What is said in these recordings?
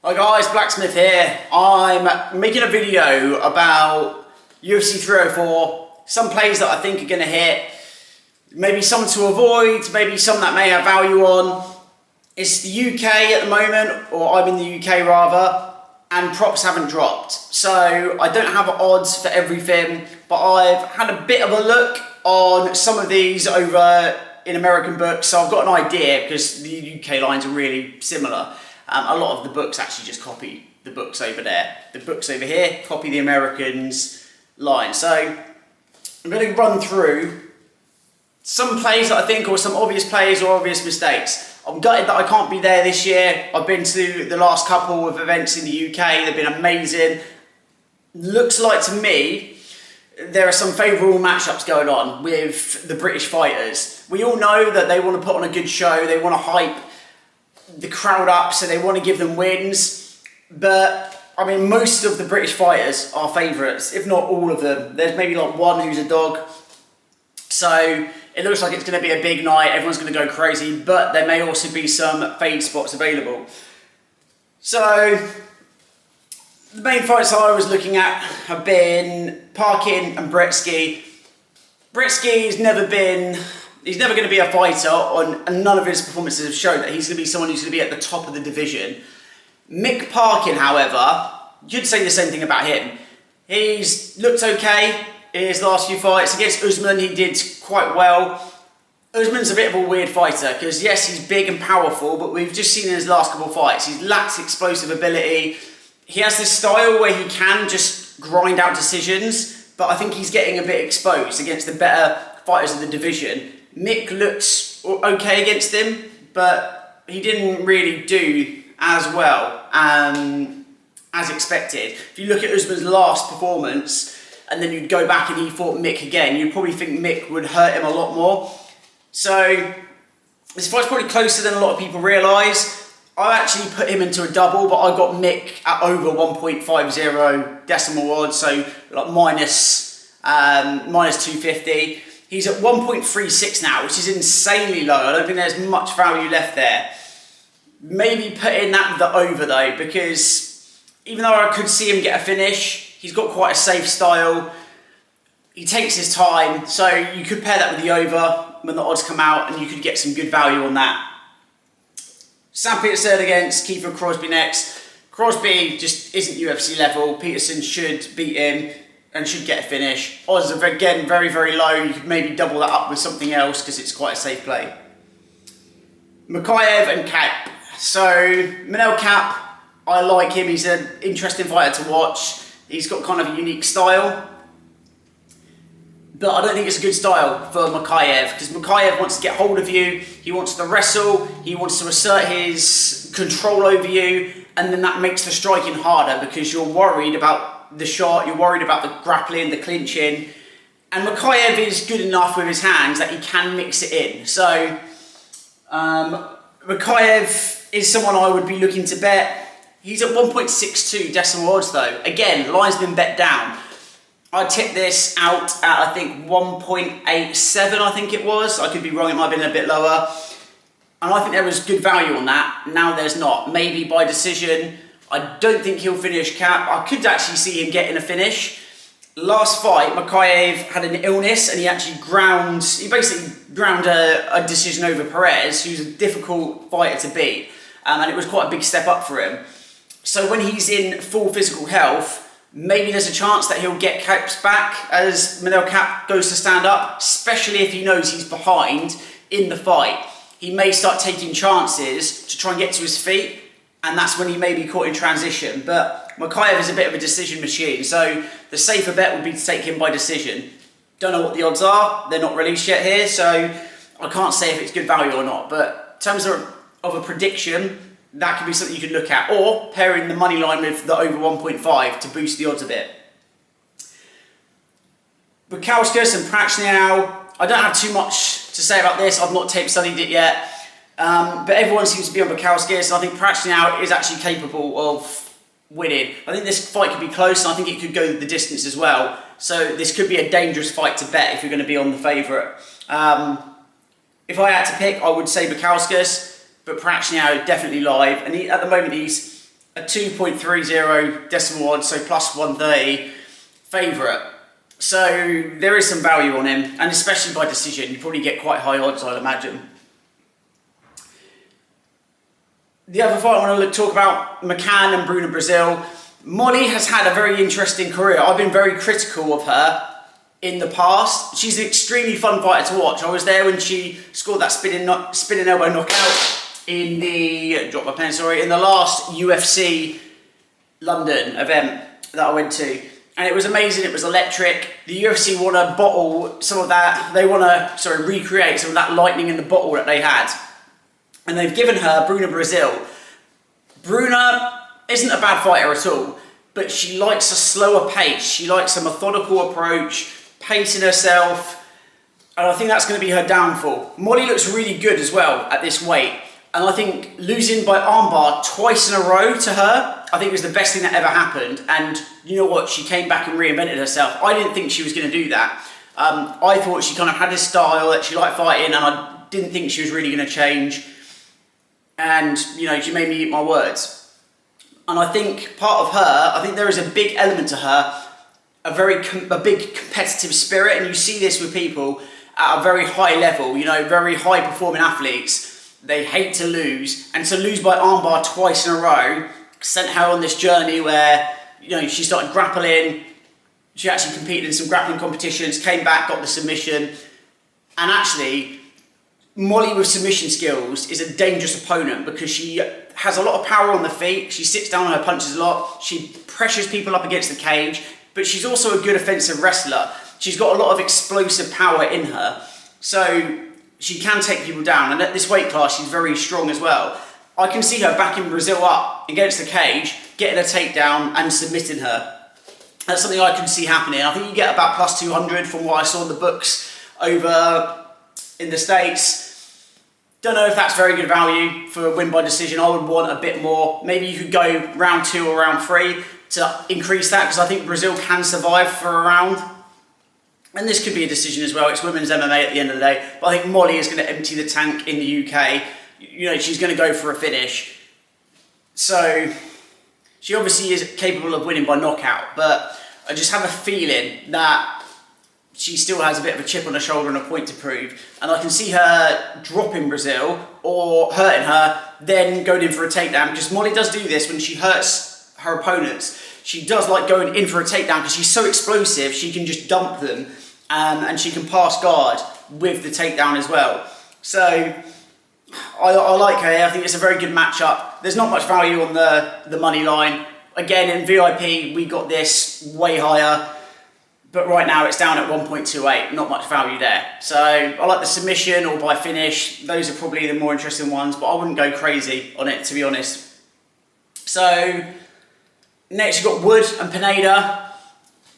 Hi guys, Blacksmith here. I'm making a video about UFC 304, some plays that I think are going to hit, maybe some to avoid, maybe some that may have value on. It's the UK at the moment, or I'm in the UK rather, and props haven't dropped. So I don't have odds for everything, but I've had a bit of a look on some of these over in American books, so I've got an idea because the UK lines are really similar. A lot of the books actually just copy the books over there. The books over here copy the Americans' line. So I'm going to run through some plays that I think, or some obvious plays or obvious mistakes. I'm gutted that I can't be there this year. I've been to the last couple of events in the UK. They've been amazing. Looks like to me there are some favourable matchups going on with the British fighters. We all know that they want to put on a good show. They want to hype the crowd up, so they want to give them wins. But I mean, most of the British fighters are favourites, if not all of them. There's maybe like one who's a dog. So it looks like it's going to be a big night. Everyone's going to go crazy, but there may also be some fade spots available. So the main fights I was looking at have been Parkin and Bretsky. Bretsky's he's never going to be a fighter, and none of his performances have shown that he's going to be someone who's going to be at the top of the division. Mick Parkin, however, you'd say the same thing about him. He's looked okay in his last few fights. Against Usman, he did quite well. Usman's a bit of a weird fighter because, yes, he's big and powerful, but we've just seen in his last couple of fights, he lacks explosive ability. He has this style where he can just grind out decisions, but I think he's getting a bit exposed against the better fighters of the division. Mick looks okay against him, but he didn't really do as well as expected. If you look at Usman's last performance, and then you'd go back and he fought Mick again, you'd probably think Mick would hurt him a lot more. So this fight's probably closer than a lot of people realise. I actually put him into a double, but I got Mick at over 1.50 decimal odds, so like minus 250. He's at 1.36 now, which is insanely low. I don't think there's much value left there. Maybe put in that with the over though, because even though I could see him get a finish, he's got quite a safe style. He takes his time, so you could pair that with the over when the odds come out, and you could get some good value on that. Sam Peterson against Kiefer Crosby next. Crosby just isn't UFC level. Peterson should beat him and should get a finish. Odds are again very, very low. You could maybe double that up with something else because it's quite a safe play. Makayev and Cap. So Manel Cap, I like him. He's an interesting fighter to watch. He's got kind of a unique style, but I don't think it's a good style for Makayev, because Makayev wants to get hold of you, he wants to wrestle, he wants to assert his control over you, and then that makes the striking harder because you're worried about the shot, you're worried about the grappling, the clinching, and Makayev is good enough with his hands that he can mix it in. So Makayev is someone I would be looking to bet. He's at 1.62 decimal odds though. Again, line's been bet down. I tipped this out at I think 1.87, I think it was. I could be wrong, it might have been a bit lower. And I think there was good value on that. Now there's not. Maybe by decision. I don't think he'll finish Cap. I could actually see him getting a finish. Last fight, Makayev had an illness and he basically ground a decision over Perez, who's a difficult fighter to beat. And it was quite a big step up for him. So when he's in full physical health, maybe there's a chance that he'll get Cap's back as Manel Cap goes to stand up, especially if he knows he's behind in the fight. He may start taking chances to try and get to his feet, and that's when he may be caught in transition. But Makayev is a bit of a decision machine, so the safer bet would be to take him by decision. Don't know what the odds are, they're not released yet here, so I can't say if it's good value or not. But in terms of a prediction, that could be something you could look at, or pairing the money line with the over 1.5 to boost the odds a bit. Bukauskas and Prachniow, I don't have too much to say about this, I've not tape studied it yet, but everyone seems to be on Bukauskas, and I think Prachniow is actually capable of winning. I think this fight could be close, and I think it could go the distance as well, so this could be a dangerous fight to bet if you're going to be on the favourite. If I had to pick, I would say Bukauskas, but Prachniow definitely live, and at the moment he's a 2.30 decimal odds, so plus 130 favourite. So there is some value on him, and especially by decision, you probably get quite high odds, I'd imagine. The other fight I want to talk about, McCann and Bruna Brazil. Molly has had a very interesting career. I've been very critical of her in the past. She's an extremely fun fighter to watch. I was there when she scored that spinning elbow knockout in the in the last UFC London event that I went to, and it was amazing. It was electric. The UFC want to bottle some of that. They want to recreate some of that lightning in the bottle that they had, and they've given her Bruna Brazil. Bruna isn't a bad fighter at all, but she likes a slower pace. She likes a methodical approach, pacing herself, and I think that's going to be her downfall. Molly looks really good as well at this weight, and I think losing by armbar twice in a row to her, I think was the best thing that ever happened. And you know what? She came back and reinvented herself. I didn't think she was going to do that. I thought she kind of had this style that she liked fighting, and I didn't think she was really going to change. And, you know, she made me eat my words. And I think part of her, I think there is a big element to her, a big competitive spirit, and you see this with people at a very high level, you know, very high performing athletes. They hate to lose, and to lose by armbar twice in a row sent her on this journey where, you know, she started grappling. She actually competed in some grappling competitions, came back, got the submission, and actually Molly with submission skills is a dangerous opponent because she has a lot of power on the feet. She sits down on her punches a lot. She pressures people up against the cage, but she's also a good offensive wrestler. She's got a lot of explosive power in her, so she can take people down. And at this weight class, she's very strong as well. I can see her backing Brazil up against the cage, getting a takedown and submitting her. That's something I can see happening. I think you get about plus 200 from what I saw in the books over in the States. Don't know if that's very good value for a win by decision. I would want a bit more. Maybe you could go round 2 or round 3 to increase that, because I think Brazil can survive for a round. And this could be a decision as well. It's women's MMA at the end of the day. But I think Molly is going to empty the tank in the UK. You know, she's going to go for a finish. So she obviously is capable of winning by knockout, but I just have a feeling that she still has a bit of a chip on her shoulder and a point to prove. And I can see her dropping Brazil or hurting her, then going in for a takedown, because Molly does do this when she hurts her opponents. She does like going in for a takedown because she's so explosive, she can just dump them, and she can pass guard with the takedown as well. So I like her here. I think it's a very good matchup. There's not much value on the money line. Again, in VIP, we got this way higher, but right now it's down at 1.28, not much value there. So I like the submission or by finish. Those are probably the more interesting ones, but I wouldn't go crazy on it, to be honest. So next you've got Wood and Pineda.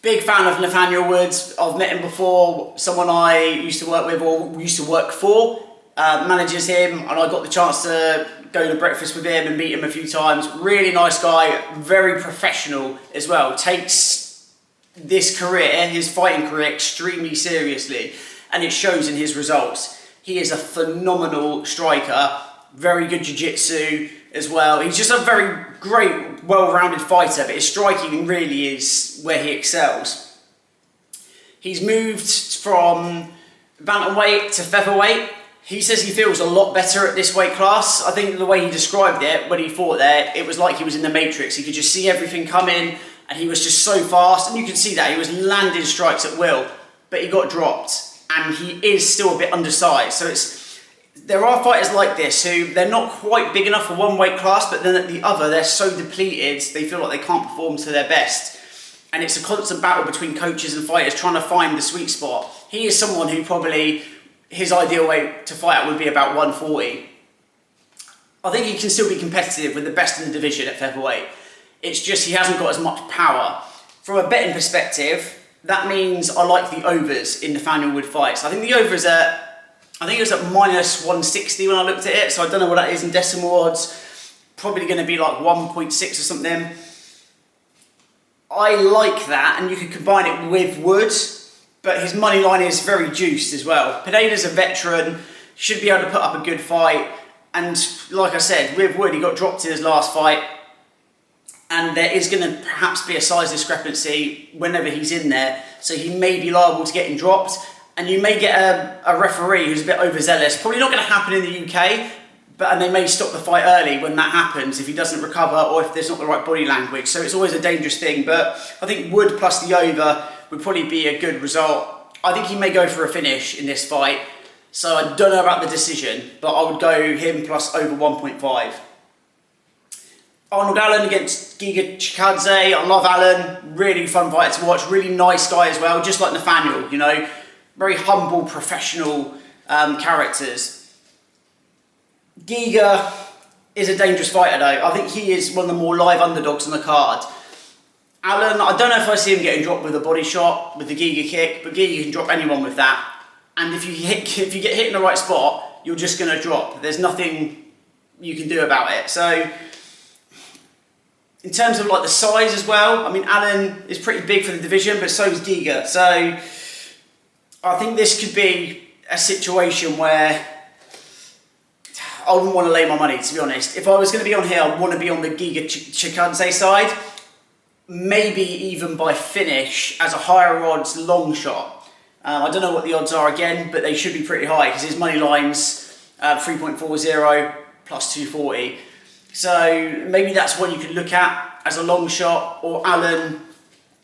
Big fan of Nathaniel Woods. I've met him before. Someone I used to work with or used to work for manages him, and I got the chance to go to breakfast with him and meet him a few times. Really nice guy, very professional as well. Takes this career, his fighting career, extremely seriously, and it shows in his results. He is a phenomenal striker, very good jiu-jitsu as well. He's just a very great, well-rounded fighter, but his striking really is where he excels. He's moved from bantamweight to featherweight. He says he feels a lot better at this weight class. I think the way he described it when he fought there, it was like he was in the Matrix. He could just see everything coming, and he was just so fast, and you can see that. He was landing strikes at will, but he got dropped, and he is still a bit undersized. So there are fighters like this who, they're not quite big enough for one weight class, but then at the other, they're so depleted, they feel like they can't perform to their best. And it's a constant battle between coaches and fighters trying to find the sweet spot. He is someone who probably, his ideal weight to fight at would be about 140. I think he can still be competitive with the best in the division at featherweight. It's just he hasn't got as much power. From a betting perspective, that means I like the overs in Nathaniel Wood fights. I think the over is I think it was at minus 160 when I looked at it, so I don't know what that is in decimal odds. Probably going to be like 1.6 or something. I like that, and you can combine it with Wood, but his money line is very juiced as well. Pineda's a veteran, should be able to put up a good fight, and like I said, with Wood, he got dropped in his last fight. and there is going to perhaps be a size discrepancy whenever he's in there, so he may be liable to getting dropped, and you may get a referee who's a bit overzealous. Probably not going to happen in the UK, and they may stop the fight early when that happens if he doesn't recover or if there's not the right body language, so it's always a dangerous thing. But I think Wood plus the over would probably be a good result. I think he may go for a finish in this fight, so I don't know about the decision, but I would go him plus over 1.5. Arnold Allen against Giga Chikadze. I love Allen, really fun fighter to watch, really nice guy as well, just like Nathaniel, you know, very humble, professional characters. Giga is a dangerous fighter though. I think he is one of the more live underdogs on the card. Allen, I don't know if I see him getting dropped with a body shot, with the Giga kick, but Giga can drop anyone with that. And if you get hit in the right spot, you're just going to drop. There's nothing you can do about it. So, in terms of like the size as well, I mean, Allen is pretty big for the division, but so is Giga. So I think this could be a situation where I wouldn't want to lay my money, to be honest. If I was going to be on here, I'd want to be on the Giga Chikadze side, maybe even by finish as a higher odds long shot. I don't know what the odds are again, but they should be pretty high because his money line's 3.40 plus 240. So maybe that's what you could look at as a long shot, or Allen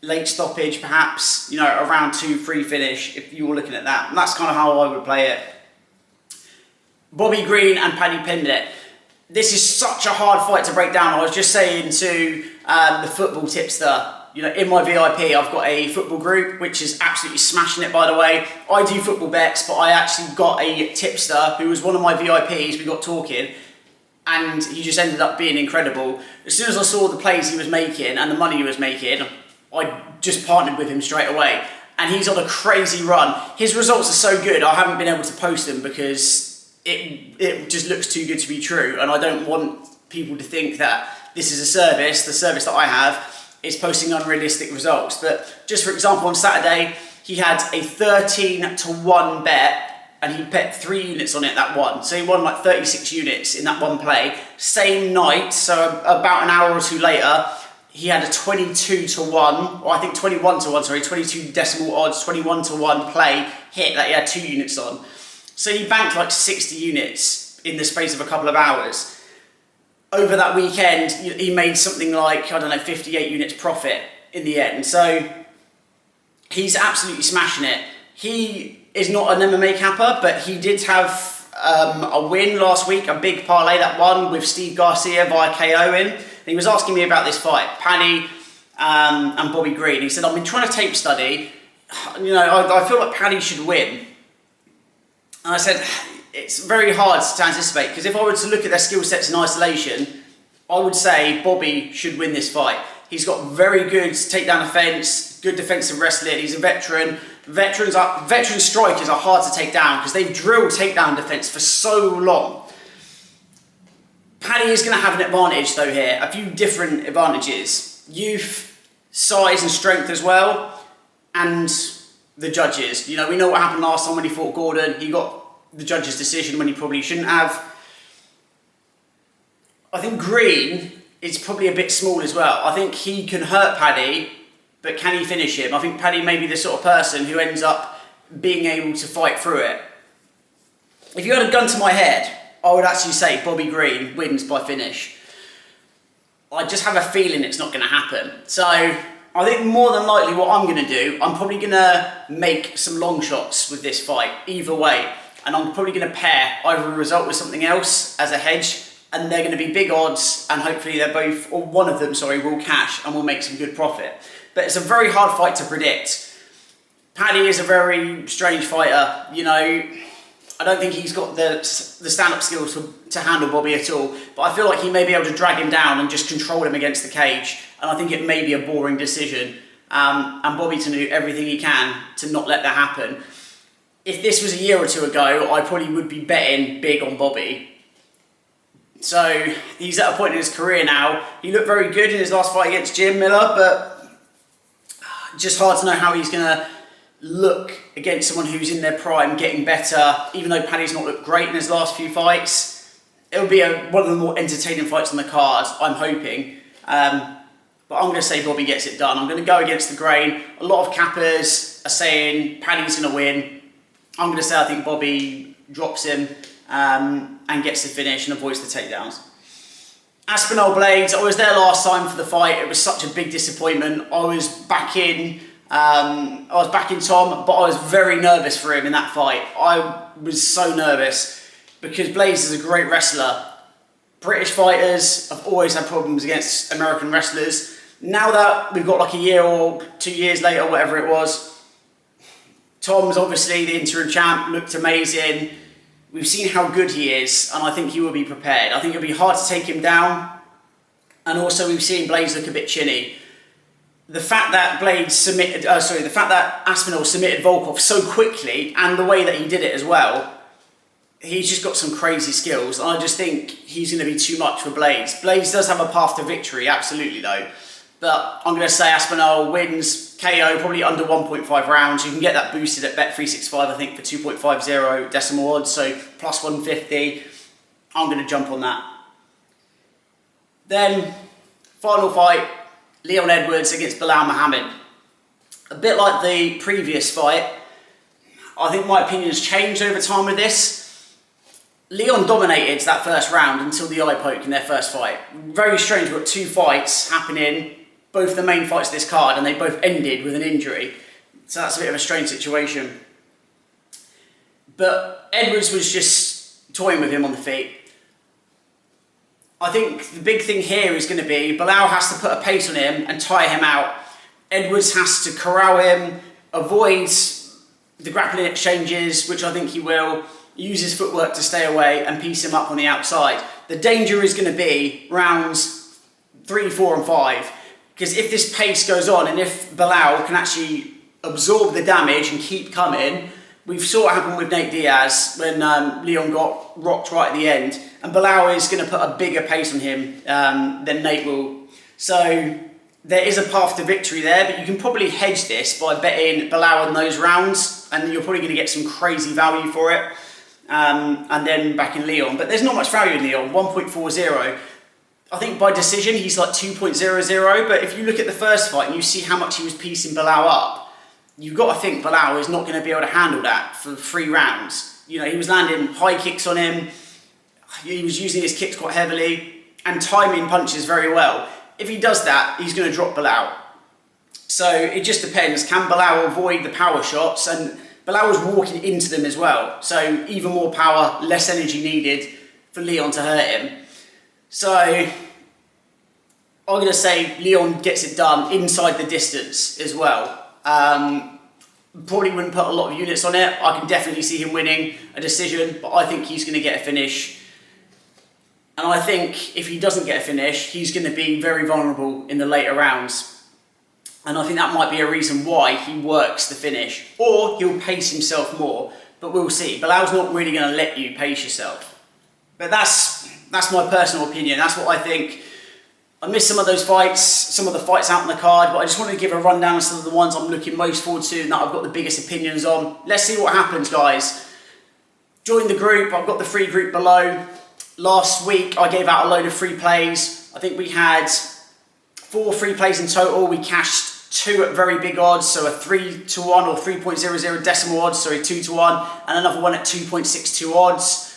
late stoppage perhaps, you know, around 2-3 finish if you were looking at that. And that's kind of how I would play it. Bobby Green and Paddy Pimblett. This is such a hard fight to break down. I was just saying to the football tipster, you know, in my VIP I've got a football group which is absolutely smashing it, by the way. I do football bets, but I actually got a tipster who was one of my VIPs. We got talking, and he just ended up being incredible. As soon as I saw the plays he was making and the money he was making, I just partnered with him straight away. And he's on a crazy run. His results are so good, I haven't been able to post them because it just looks too good to be true. And I don't want people to think that this is a service, the service that I have is posting unrealistic results. But just for example, on Saturday, he had a 13-1 bet, and he bet 3 units on it that won. So he won like 36 units in that one play. Same night, so about an hour or two later, he had a 22-1, or I think 21-1, sorry, 22 decimal odds, 21-1 play hit that he had 2 units on. So he banked like 60 units in the space of a couple of hours. Over that weekend, he made something like, I don't know, 58 units profit in the end. So he's absolutely smashing it. He is not an MMA capper, but he did have a win last week, a big parlay that won with Steve Garcia via KO in. And he was asking me about this fight, Paddy and Bobby Green. He said, I've been trying to tape study. You know, I feel like Paddy should win. And I said, it's very hard to anticipate, because if I were to look at their skill sets in isolation, I would say Bobby should win this fight. He's got very good takedown defense, good defensive wrestling. He's a veteran. Veteran strikers are hard to take down because they've drilled takedown defense for so long. Paddy is going to have an advantage though here, a few different advantages. Youth, size and strength as well, and the judges. You know, we know what happened last time when he fought Gordon. He got the judge's decision when he probably shouldn't have. I think Green is probably a bit small as well. I think he can hurt Paddy, but can he finish him? I think Paddy may be the sort of person who ends up being able to fight through it. If you had a gun to my head, I would actually say Bobby Green wins by finish. I just have a feeling it's not going to happen. So I think more than likely what I'm going to do, I'm probably going to make some long shots with this fight, either way. And I'm probably going to pair either a result with something else as a hedge, and they're going to be big odds, and hopefully they're both, or one of them, sorry, will cash and will make some good profit. But it's a very hard fight to predict. Paddy is a very strange fighter. You know, I don't think he's got the stand-up skills to handle Bobby at all, but I feel like he may be able to drag him down and just control him against the cage, and I think it may be a boring decision, and Bobby to do everything he can to not let that happen. If this was a year or two ago, I probably would be betting big on Bobby. So he's at a point in his career now. He looked very good in his last fight against Jim Miller, but just hard to know how he's going to look against someone who's in their prime, getting better. Even though Paddy's not looked great in his last few fights, it'll be one of the more entertaining fights on the card, I'm hoping. but I'm going to say Bobby gets it done. I'm going to go against the grain. A lot of cappers are saying Paddy's going to win. I'm going to say I think Bobby drops him and gets the finish and avoids the takedowns. Aspinall Blades, I was there last time for the fight. It was such a big disappointment. I was backing Tom, but I was very nervous for him in that fight. I was so nervous because Blades is a great wrestler. British fighters have always had problems against American wrestlers. Now that we've got like a year or 2 years later, whatever it was, Tom's obviously the interim champ, looked amazing. We've seen how good he is, and I think he will be prepared. I think it'll be hard to take him down. And also we've seen Blades look a bit chinny. The fact that Aspinall submitted Volkov so quickly, and the way that he did it as well, he's just got some crazy skills. And I just think he's going to be too much for Blades. Blades does have a path to victory, absolutely though. But I'm going to say Aspinall wins KO, probably under 1.5 rounds. You can get that boosted at Bet365, I think, for 2.50 decimal odds, so plus 150. I'm going to jump on that. Then, final fight, Leon Edwards against Bilal Muhammad. A bit like the previous fight, I think my opinion has changed over time with this. Leon dominated that first round until the eye poke in their first fight. Very strange, we've got 2 fights happening, both the main fights of this card, and they both ended with an injury. So that's a bit of a strange situation. But Edwards was just toying with him on the feet. I think the big thing here is going to be Bilal has to put a pace on him and tire him out. Edwards has to corral him, avoid the grappling exchanges, which I think he will, use his footwork to stay away and piece him up on the outside. The danger is going to be rounds 3, 4 and 5. Because if this pace goes on and if Bilal can actually absorb the damage and keep coming, we saw what happened with Nate Diaz when Leon got rocked right at the end. And Bilal is going to put a bigger pace on him than Nate will. So there is a path to victory there, but you can probably hedge this by betting Bilal in those rounds, and you're probably going to get some crazy value for it. And then back in Leon. But there's not much value in Leon, 1.40. I think by decision he's like 2.00, but if you look at the first fight and you see how much he was piecing Bilal up, you've got to think Bilal is not going to be able to handle that for 3 rounds. You know, he was landing high kicks on him, he was using his kicks quite heavily, and timing punches very well. If he does that, he's going to drop Bilal. So it just depends, can Bilal avoid the power shots? And Bilal was walking into them as well, so even more power, less energy needed for Leon to hurt him. So I'm going to say Leon gets it done inside the distance as well. Probably wouldn't put a lot of units on it. I can definitely see him winning a decision, but I think he's going to get a finish. And I think if he doesn't get a finish, he's going to be very vulnerable in the later rounds. And I think that might be a reason why he works the finish. Or he'll pace himself more, but we'll see. Bilal's not really going to let you pace yourself. But that's my personal opinion. That's what I think. I missed some of those fights, some of the fights out on the card, but I just wanted to give a rundown of some of the ones I'm looking most forward to and that I've got the biggest opinions on. Let's see what happens, guys. Join the group. I've got the free group below. Last week, I gave out a load of free plays. I think we had 4 free plays in total. We cashed 2 at very big odds, so a 3-1 or 3.00 decimal odds, sorry, 2-1, and another one at 2.62 odds.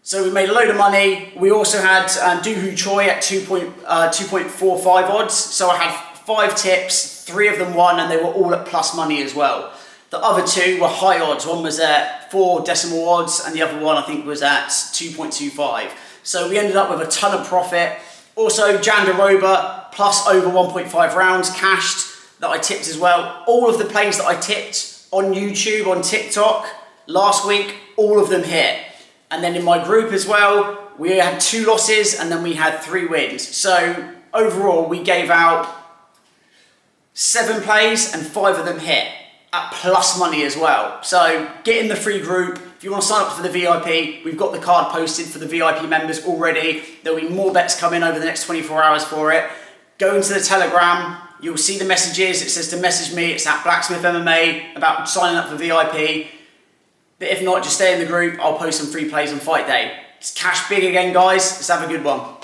So we made a load of money. We also had Doohoo Choi at 2.45 odds. So I had 5 tips, 3 of them won, and they were all at plus money as well. The other 2 were high odds. One was at 4 decimal odds, and the other one I think was at 2.25. So we ended up with a ton of profit. Also, Jandaroba plus over 1.5 rounds cashed that I tipped as well. All of the plays that I tipped on YouTube, on TikTok last week, all of them hit. And then in my group as well, we had 2 losses and then we had 3 wins. So overall, we gave out 7 plays and 5 of them hit at plus money as well. So get in the free group. If you want to sign up for the VIP, we've got the card posted for the VIP members already. There'll be more bets coming over the next 24 hours for it. Go into the Telegram. You'll see the messages. It says to message me. It's at Blacksmith MMA about signing up for VIP. But if not, just stay in the group. I'll post some free plays on fight day. It's cash big again, guys. Let's have a good one.